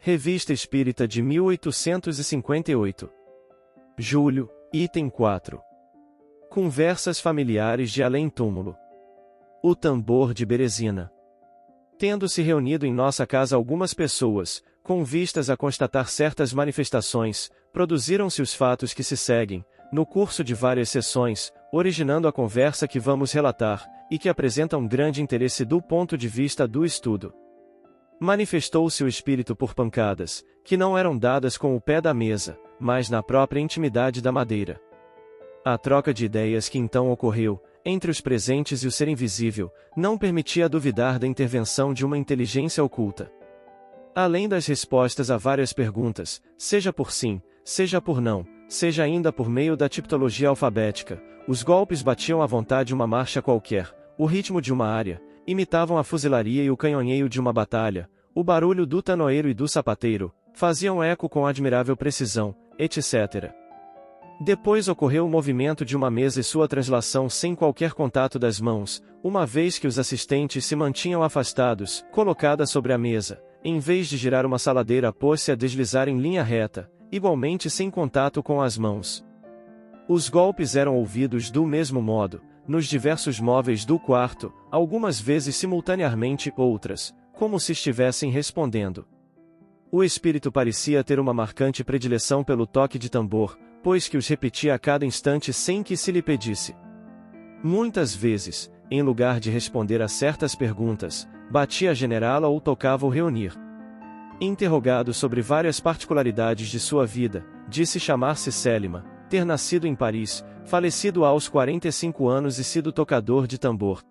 Revista Espírita de 1858. Julho, item 4. Conversas familiares de além-túmulo. O tambor de Berezina. Tendo-se reunido em nossa casa algumas pessoas, com vistas a constatar certas manifestações, produziram-se os fatos que se seguem, no curso de várias sessões, originando a conversa que vamos relatar, e que apresentam grande interesse do ponto de vista do estudo. Manifestou-se o espírito por pancadas, que não eram dadas com o pé da mesa, mas na própria intimidade da madeira. A troca de ideias que então ocorreu, entre os presentes e o ser invisível, não permitia duvidar da intervenção de uma inteligência oculta. Além das respostas a várias perguntas, seja por sim, seja por não, seja ainda por meio da tipologia alfabética, os golpes batiam à vontade uma marcha qualquer, o ritmo de uma área, imitavam a fuzilaria e o canhoneio de uma batalha, o barulho do tanoeiro e do sapateiro, faziam eco com admirável precisão, etc. Depois ocorreu o movimento de uma mesa e sua translação sem qualquer contato das mãos, uma vez que os assistentes se mantinham afastados, colocada sobre a mesa, em vez de girar uma saladeira pôs-se a deslizar em linha reta, igualmente sem contato com as mãos. Os golpes eram ouvidos do mesmo modo, nos diversos móveis do quarto, algumas vezes simultaneamente, outras, como se estivessem respondendo. O espírito parecia ter uma marcante predileção pelo toque de tambor, pois que os repetia a cada instante sem que se lhe pedisse. Muitas vezes, em lugar de responder a certas perguntas, batia a generá-la ou tocava o reunir. Interrogado sobre várias particularidades de sua vida, disse chamar-se Célima, ter nascido em Paris, falecido aos 45 anos e sido tocador de tambor.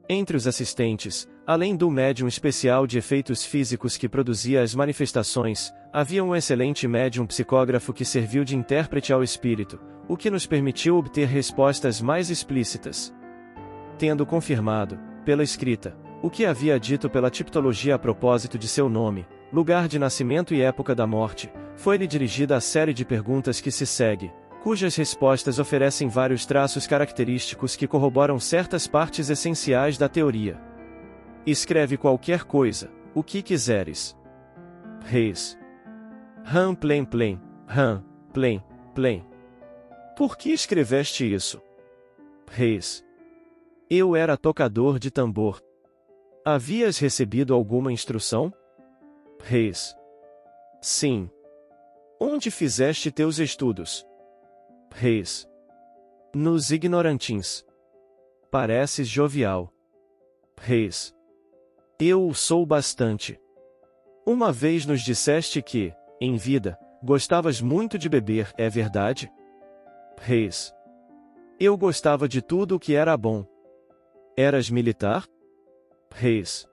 Entre os assistentes, além do médium especial de efeitos físicos que produzia as manifestações, havia um excelente médium psicógrafo que serviu de intérprete ao espírito, o que nos permitiu obter respostas mais explícitas. Tendo confirmado, pela escrita, o que havia dito pela tipologia a propósito de seu nome, lugar de nascimento e época da morte, foi-lhe dirigida a série de perguntas que se segue, cujas respostas oferecem vários traços característicos que corroboram certas partes essenciais da teoria. Escreve qualquer coisa, o que quiseres. Reis. Ram plen plen, ram, plen, plen. Por que escreveste isso? Reis. Eu era tocador de tambor. Havias recebido alguma instrução? Reis. Sim. Onde fizeste teus estudos? Reis. Nos ignorantins. Pareces jovial. Reis. Eu o sou bastante. Uma vez nos disseste que, em vida, gostavas muito de beber, é verdade? Reis. Eu gostava de tudo o que era bom. Eras militar? Reis.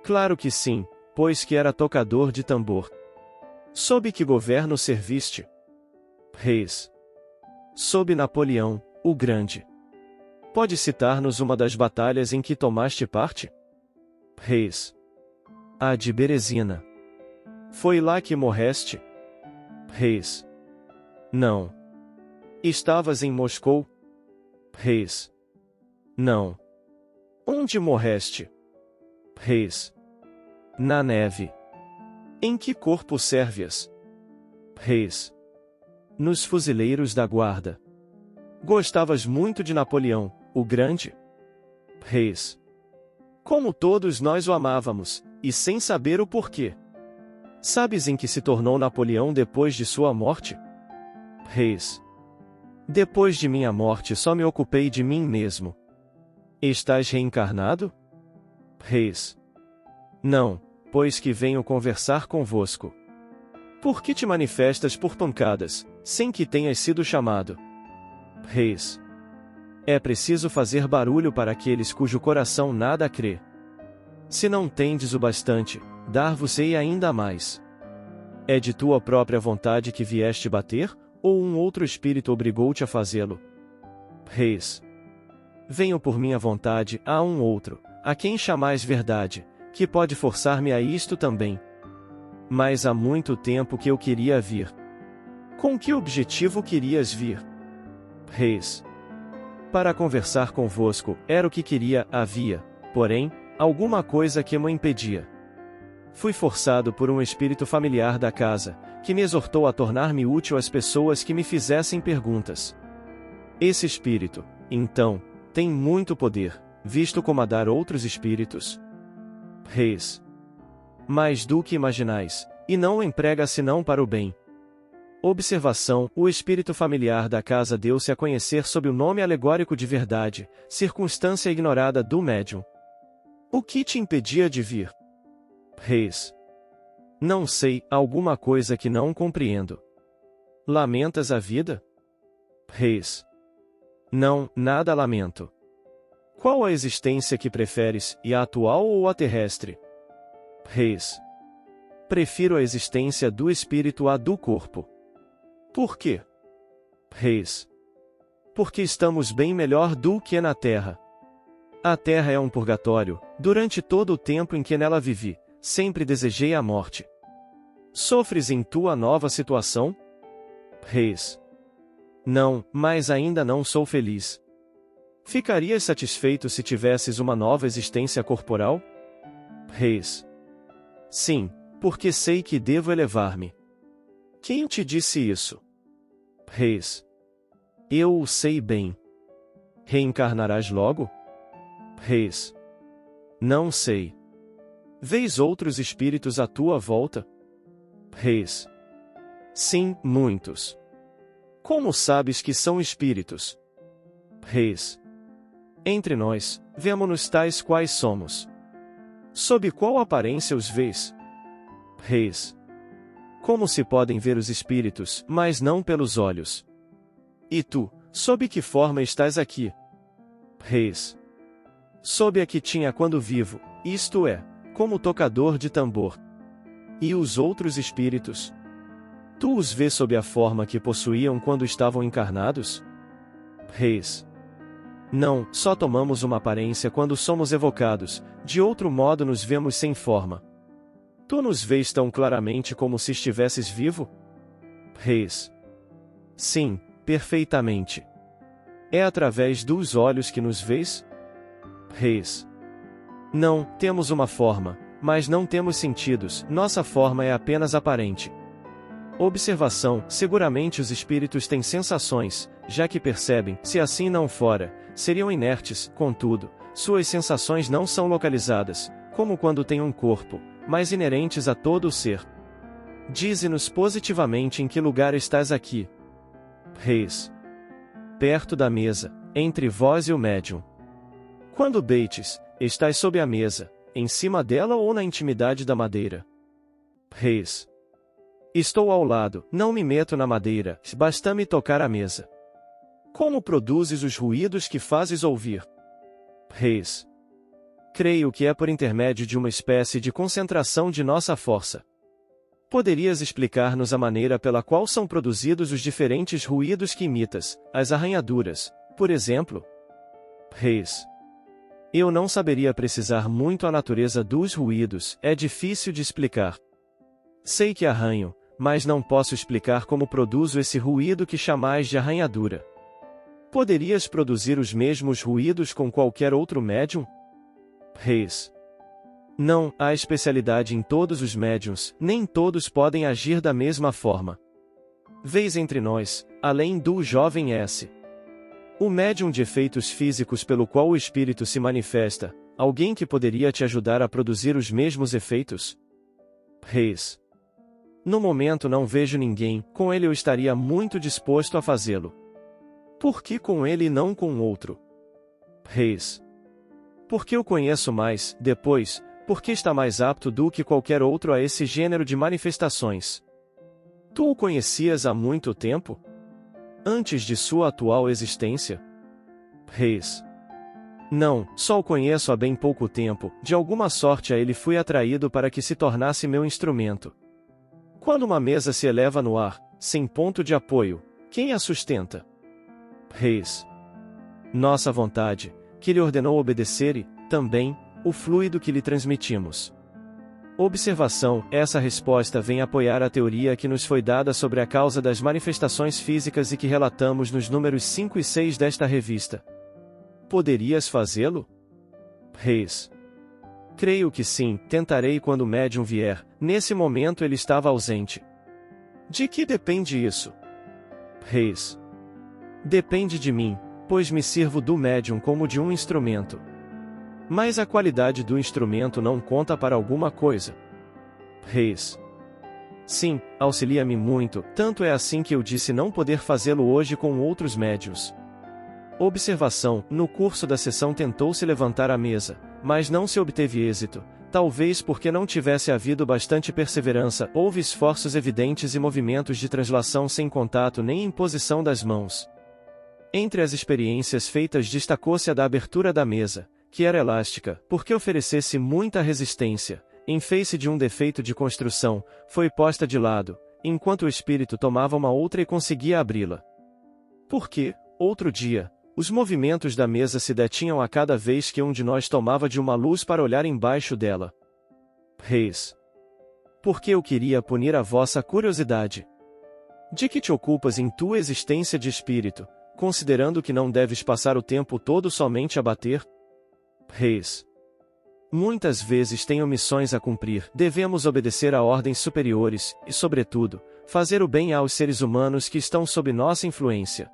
Claro que sim, pois que era tocador de tambor. Sob que governo serviste? Reis. Sob Napoleão, o Grande. Pode citar-nos uma das batalhas em que tomaste parte? Reis. A de Berezina. Foi lá que morreste? Reis. Não. Estavas em Moscou? Reis. Não. Onde morreste? Reis. Na neve. Em que corpo sérvias? Reis. Nos fuzileiros da guarda. Gostavas muito de Napoleão, o Grande? Reis. Como todos nós o amávamos, e sem saber o porquê. Sabes em que se tornou Napoleão depois de sua morte? Reis. Depois de minha morte só me ocupei de mim mesmo. Estás reencarnado? Reis. Não, pois que venho conversar convosco. Por que te manifestas por pancadas, sem que tenhas sido chamado? Reis. É preciso fazer barulho para aqueles cujo coração nada crê. Se não tendes o bastante, dar-vos-ei ainda mais. É de tua própria vontade que vieste bater, ou um outro espírito obrigou-te a fazê-lo? Reis. Venho por minha vontade a um outro, a quem chamais verdade, que pode forçar-me a isto também. Mas há muito tempo que eu queria vir. Com que objetivo querias vir? Reis. Para conversar convosco, era o que queria, havia, porém, alguma coisa que me impedia. Fui forçado por um espírito familiar da casa, que me exortou a tornar-me útil às pessoas que me fizessem perguntas. Esse espírito, então, tem muito poder, visto comandar outros espíritos. Reis. Mais do que imaginais, e não o emprega senão para o bem. Observação: o espírito familiar da casa deu-se a conhecer sob o nome alegórico de verdade, circunstância ignorada do médium. O que te impedia de vir? Reis. Não sei, alguma coisa que não compreendo. Lamentas a vida? Reis. Não, nada lamento. Qual a existência que preferes, e a atual ou a terrestre? Reis. Prefiro a existência do espírito à do corpo. Por quê? Reis. Porque estamos bem melhor do que na terra. A terra é um purgatório, durante todo o tempo em que nela vivi, sempre desejei a morte. Sofres em tua nova situação? Reis. Não, mas ainda não sou feliz. Ficarias satisfeito se tivesses uma nova existência corporal? Reis. Sim, porque sei que devo elevar-me. Quem te disse isso? Reis. Eu o sei bem. Reencarnarás logo? Reis. Não sei. Vês outros espíritos à tua volta? Reis. Sim, muitos. Como sabes que são espíritos? Reis. Entre nós, vemo-nos tais quais somos. Sob qual aparência os vês? Reis. Como se podem ver os espíritos, mas não pelos olhos? E tu, sob que forma estás aqui? Reis. Sob a que tinha quando vivo, isto é, como tocador de tambor. E os outros espíritos? Tu os vês sob a forma que possuíam quando estavam encarnados? Reis. Não, só tomamos uma aparência quando somos evocados, de outro modo nos vemos sem forma. Tu nos vês tão claramente como se estivesses vivo? Reis. Sim, perfeitamente. É através dos olhos que nos vês? Reis. Não, temos uma forma, mas não temos sentidos, nossa forma é apenas aparente. Observação: seguramente os espíritos têm sensações, já que percebem, se assim não fora, seriam inertes, contudo, suas sensações não são localizadas, como quando têm um corpo, mas inerentes a todo o ser. Dize-nos positivamente em que lugar estás aqui. Reis. Perto da mesa, entre vós e o médium. Quando beites, estás sob a mesa, em cima dela ou na intimidade da madeira? Reis. Estou ao lado, não me meto na madeira, basta-me tocar a mesa. Como produzes os ruídos que fazes ouvir? Reis. Creio que é por intermédio de uma espécie de concentração de nossa força. Poderias explicar-nos a maneira pela qual são produzidos os diferentes ruídos que imitas, as arranhaduras, por exemplo? Reis. Eu não saberia precisar muito a natureza dos ruídos, é difícil de explicar. Sei que arranho, mas não posso explicar como produzo esse ruído que chamais de arranhadura. Poderias produzir os mesmos ruídos com qualquer outro médium? Reis. Não, há especialidade em todos os médiuns, nem todos podem agir da mesma forma. Vês entre nós, além do jovem S. O médium de efeitos físicos pelo qual o espírito se manifesta, alguém que poderia te ajudar a produzir os mesmos efeitos? Reis. No momento não vejo ninguém, com ele eu estaria muito disposto a fazê-lo. Por que com ele e não com outro? Reis. Porque eu conheço mais, depois, porque está mais apto do que qualquer outro a esse gênero de manifestações. Tu o conhecias há muito tempo? Antes de sua atual existência? Reis. Não, só o conheço há bem pouco tempo, de alguma sorte a ele fui atraído para que se tornasse meu instrumento. Quando uma mesa se eleva no ar, sem ponto de apoio, quem a sustenta? Reis. Nossa vontade, que lhe ordenou obedecer e, também, o fluido que lhe transmitimos. Observação: essa resposta vem apoiar a teoria que nos foi dada sobre a causa das manifestações físicas e que relatamos nos números 5 e 6 desta revista. Poderias fazê-lo? Reis. Creio que sim, tentarei quando o médium vier. Nesse momento ele estava ausente. De que depende isso? Reis. Depende de mim, pois me sirvo do médium como de um instrumento. Mas a qualidade do instrumento não conta para alguma coisa. Reis. Sim, auxilia-me muito, tanto é assim que eu disse não poder fazê-lo hoje com outros médiuns. Observação: no curso da sessão tentou-se levantar a mesa, mas não se obteve êxito, talvez porque não tivesse havido bastante perseverança. Houve esforços evidentes e movimentos de translação sem contato nem imposição das mãos. Entre as experiências feitas destacou-se a da abertura da mesa, que era elástica, porque oferecesse muita resistência. Em face de um defeito de construção, foi posta de lado, enquanto o espírito tomava uma outra e conseguia abri-la. Porque, outro dia, os movimentos da mesa se detinham a cada vez que um de nós tomava de uma luz para olhar embaixo dela. Reis. Porque eu queria punir a vossa curiosidade. De que te ocupas em tua existência de espírito, considerando que não deves passar o tempo todo somente a bater? Reis. Muitas vezes tenho missões a cumprir. Devemos obedecer a ordens superiores, e, sobretudo, fazer o bem aos seres humanos que estão sob nossa influência.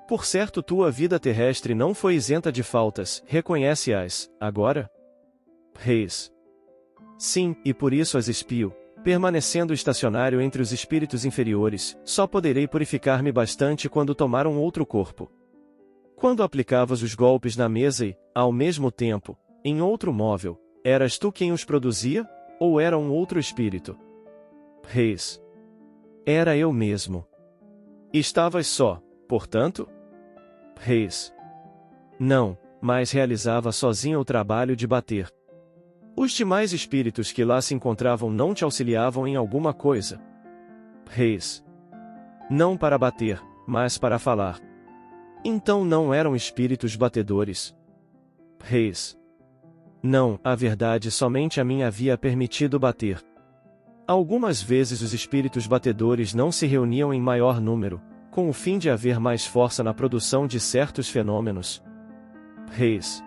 Por certo, tua vida terrestre não foi isenta de faltas, reconhece-as, agora? Reis. Sim, e por isso as espio, permanecendo estacionário entre os espíritos inferiores, só poderei purificar-me bastante quando tomar um outro corpo. Quando aplicavas os golpes na mesa e, ao mesmo tempo, em outro móvel, eras tu quem os produzia, ou era um outro espírito? Reis. Era eu mesmo. Estavas só, portanto? Reis. Não, mas realizava sozinho o trabalho de bater. Os demais espíritos que lá se encontravam não te auxiliavam em alguma coisa? Reis. Não para bater, mas para falar. Então não eram espíritos batedores? Reis. Não, a verdade somente a mim havia permitido bater. Algumas vezes os espíritos batedores não se reuniam em maior número, com o fim de haver mais força na produção de certos fenômenos. Reis.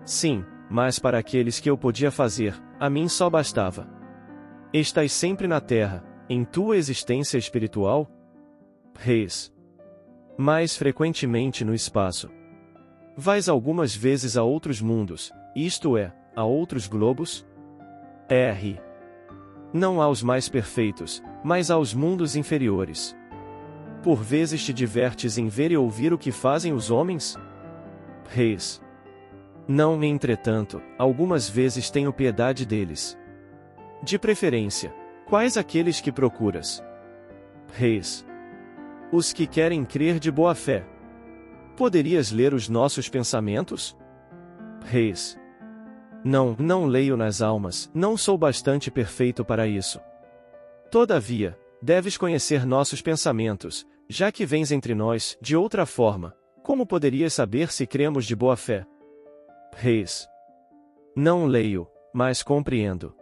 Sim, mas para aqueles que eu podia fazer, a mim só bastava. Estás sempre na terra, em tua existência espiritual? Reis. Mais frequentemente no espaço. Vais algumas vezes a outros mundos, isto é, a outros globos? R. Não aos mais perfeitos, mas aos mundos inferiores. Por vezes te divertes em ver e ouvir o que fazem os homens? Reis. Não, entretanto, algumas vezes tenho piedade deles. De preferência, quais aqueles que procuras? Reis. Os que querem crer de boa fé. Poderias ler os nossos pensamentos? Reis. Não leio nas almas, não sou bastante perfeito para isso. Todavia, deves conhecer nossos pensamentos, já que vens entre nós, de outra forma, como poderias saber se cremos de boa fé? Reis. Não leio, mas compreendo.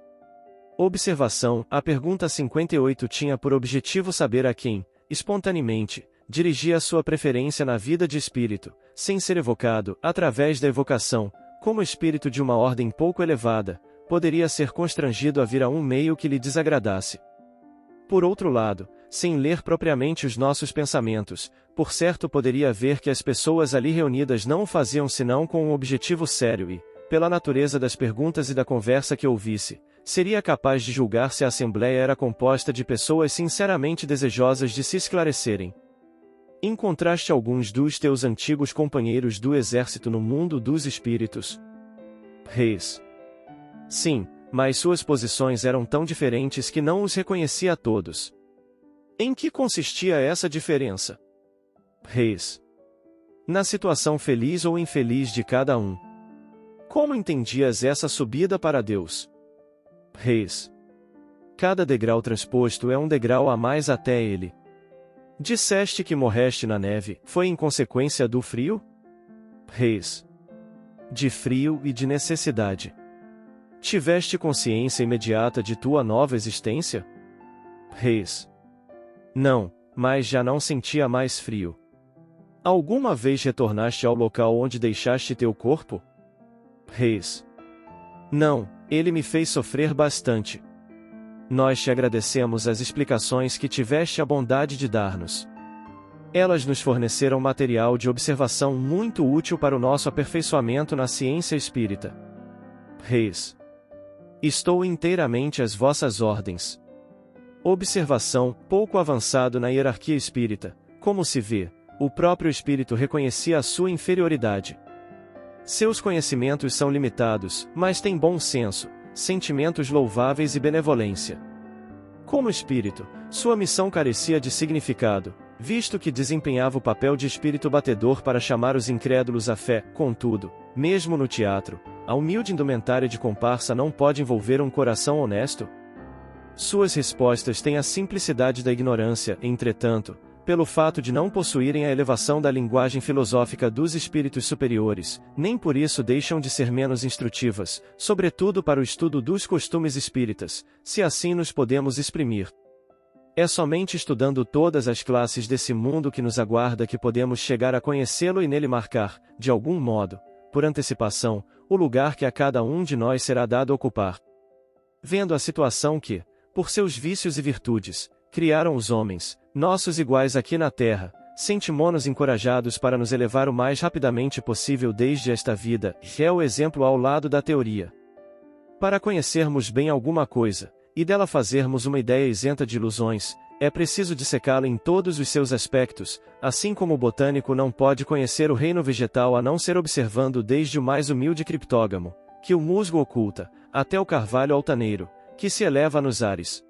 Observação: a pergunta 58 tinha por objetivo saber a quem, espontaneamente, dirigia a sua preferência na vida de espírito, sem ser evocado, através da evocação, como espírito de uma ordem pouco elevada, poderia ser constrangido a vir a um meio que lhe desagradasse. Por outro lado, sem ler propriamente os nossos pensamentos, por certo poderia ver que as pessoas ali reunidas não o faziam senão com um objetivo sério e, pela natureza das perguntas e da conversa que ouvisse, seria capaz de julgar se a assembleia era composta de pessoas sinceramente desejosas de se esclarecerem. Encontraste alguns dos teus antigos companheiros do exército no mundo dos espíritos? Reis. Sim, mas suas posições eram tão diferentes que não os reconhecia a todos. Em que consistia essa diferença? Reis. Na situação feliz ou infeliz de cada um. Como entendias essa subida para Deus? Reis. Cada degrau transposto é um degrau a mais até ele. Disseste que morreste na neve, foi em consequência do frio? Reis. De frio e de necessidade. Tiveste consciência imediata de tua nova existência? Reis. Não, mas já não sentia mais frio. Alguma vez retornaste ao local onde deixaste teu corpo? Reis. Não, ele me fez sofrer bastante. Nós te agradecemos as explicações que tiveste a bondade de dar-nos. Elas nos forneceram material de observação muito útil para o nosso aperfeiçoamento na ciência espírita. Reis. Estou inteiramente às vossas ordens. Observação, pouco avançado na hierarquia espírita, como se vê, o próprio espírito reconhecia a sua inferioridade. Seus conhecimentos são limitados, mas tem bom senso, sentimentos louváveis e benevolência. Como espírito, sua missão carecia de significado, visto que desempenhava o papel de espírito batedor para chamar os incrédulos à fé. Contudo, mesmo no teatro, a humilde indumentária de comparsa não pode envolver um coração honesto? Suas respostas têm a simplicidade da ignorância, entretanto, pelo fato de não possuírem a elevação da linguagem filosófica dos espíritos superiores, nem por isso deixam de ser menos instrutivas, sobretudo para o estudo dos costumes espíritas, se assim nos podemos exprimir. É somente estudando todas as classes desse mundo que nos aguarda que podemos chegar a conhecê-lo e nele marcar, de algum modo, por antecipação, o lugar que a cada um de nós será dado ocupar. Vendo a situação que, por seus vícios e virtudes, criaram os homens, nossos iguais aqui na terra, sentimos-nos encorajados para nos elevar o mais rapidamente possível desde esta vida, é o exemplo ao lado da teoria. Para conhecermos bem alguma coisa, e dela fazermos uma ideia isenta de ilusões, é preciso dissecá-la em todos os seus aspectos, assim como o botânico não pode conhecer o reino vegetal a não ser observando desde o mais humilde criptógamo, que o musgo oculta, até o carvalho altaneiro, que se eleva nos ares.